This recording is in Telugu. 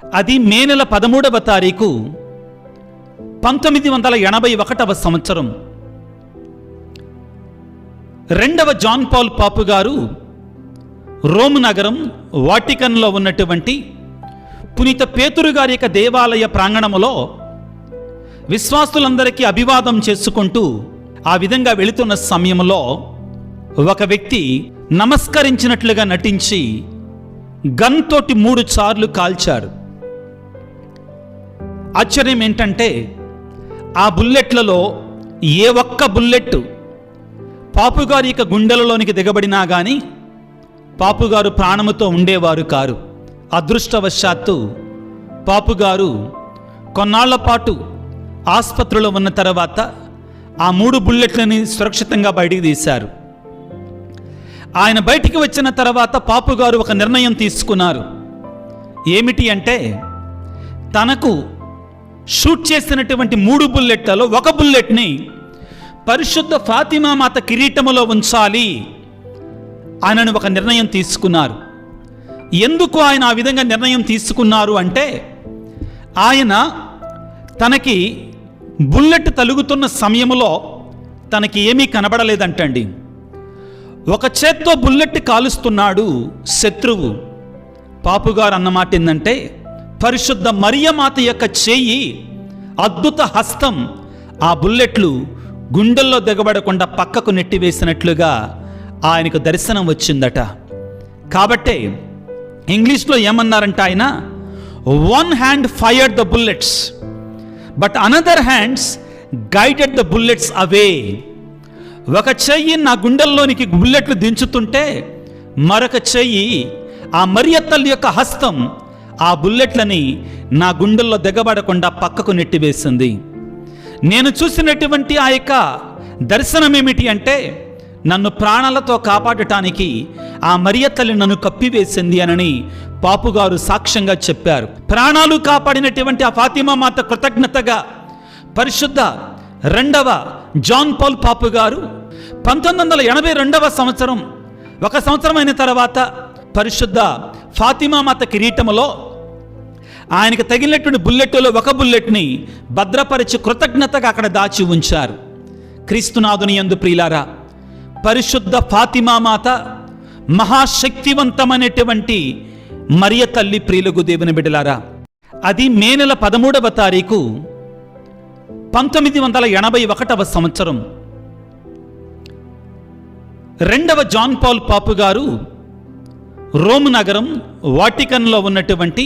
అది మే నెల 13వ తారీఖు 1981వ సంవత్సరం. రెండవ జాన్ పాల్ పాపు గారు రోమ్ నగరం వాటికన్లో ఉన్నటువంటి పునీత పేతురు గారి యొక్క దేవాలయ ప్రాంగణములో విశ్వాసులందరికీ అభివాదం చేసుకుంటూ ఆ విధంగా వెళుతున్న సమయంలో ఒక వ్యక్తి నమస్కరించినట్లుగా నటించి గన్ తోటి 3 సార్లు కాల్చారు. ఆశ్చర్యం ఏంటంటే ఆ బుల్లెట్లలో ఏ ఒక్క బుల్లెట్ పాపుగారి యొక్క గుండెలలోనికి దిగబడినా కానీ పాపుగారు ప్రాణముతో ఉండేవారు కారు. అదృష్టవశాత్తు పాపుగారు కొన్నాళ్ల పాటు ఆసుపత్రిలో ఉన్న తర్వాత ఆ 3 బుల్లెట్లని సురక్షితంగా బయటికి తీశారు. ఆయన బయటికి వచ్చిన తర్వాత పాపుగారు ఒక నిర్ణయం తీసుకున్నారు. ఏమిటి అంటే తనకు షూట్ చేసినటువంటి 3 బుల్లెట్లలో ఒక బుల్లెట్ని పరిశుద్ధ ఫాతిమా మాత కిరీటములో ఉంచాలి ఆయనను ఒక నిర్ణయం తీసుకున్నారు. ఎందుకు ఆయన ఆ విధంగా నిర్ణయం తీసుకున్నారు అంటే ఆయన తనకి బుల్లెట్ తలుగుతున్న సమయంలో తనకి ఏమీ కనబడలేదంటండి. ఒక చేత్తో బుల్లెట్ కాలుస్తున్నాడు శత్రువు. పాపుగారు అన్నమాట ఏంటంటే పరిశుద్ధ మరియమాత యొక్క చేయి, అద్భుత హస్తం ఆ బుల్లెట్లు గుండెల్లో దిగబడకుండా పక్కకు నెట్టివేసినట్లుగా ఆయనకు దర్శనం వచ్చిందట. కాబట్టే ఇంగ్లీష్లో ఏమన్నారంటే ఆయన, 1 hand fired the bullets but another hands guided the bullets away. ఒక చెయ్యి నా గుండెల్లోనికి బుల్లెట్లు దించుతుంటే మరొక చెయ్యి ఆ మరియ తల్లి యొక్క హస్తం ఆ బుల్లెట్లని నా గుండెల్లో దిగబడకుండా పక్కకు నెట్టివేసింది. నేను చూసినటువంటి ఆ యొక్క దర్శనం ఏమిటి అంటే నన్ను ప్రాణాలతో కాపాడటానికి ఆ మరియ తల్లి నన్ను కప్పివేసింది అని పాపుగారు సాక్ష్యంగా చెప్పారు. ప్రాణాలు కాపాడినటువంటి ఆ ఫాతిమా మాత కృతజ్ఞతగా పరిశుద్ధ రెండవ జాన్ పాల్ పాపు గారు 1982వ సంవత్సరం, ఒక సంవత్సరం అయిన తర్వాత పరిశుద్ధ ఫాతిమా మాత కిరీటములో ఆయనకు తగిలినటువంటి బుల్లెట్లో ఒక బుల్లెట్ని భద్రపరిచి కృతజ్ఞతగా అక్కడ దాచి ఉంచారు. క్రీస్తునాథుని యందు ప్రియులారా, పరిశుద్ధ ఫాతిమా మాత మహాశక్తివంతమైనటువంటి మరియ తల్లి, ప్రియులకు దేవుని బిడ్డలారా, అది మే నెల 13వ తారీఖు 1981వ సంవత్సరం. రెండవ జాన్ పాల్ పాపు గారు రోమ్ నగరం వాటికన్లో ఉన్నటువంటి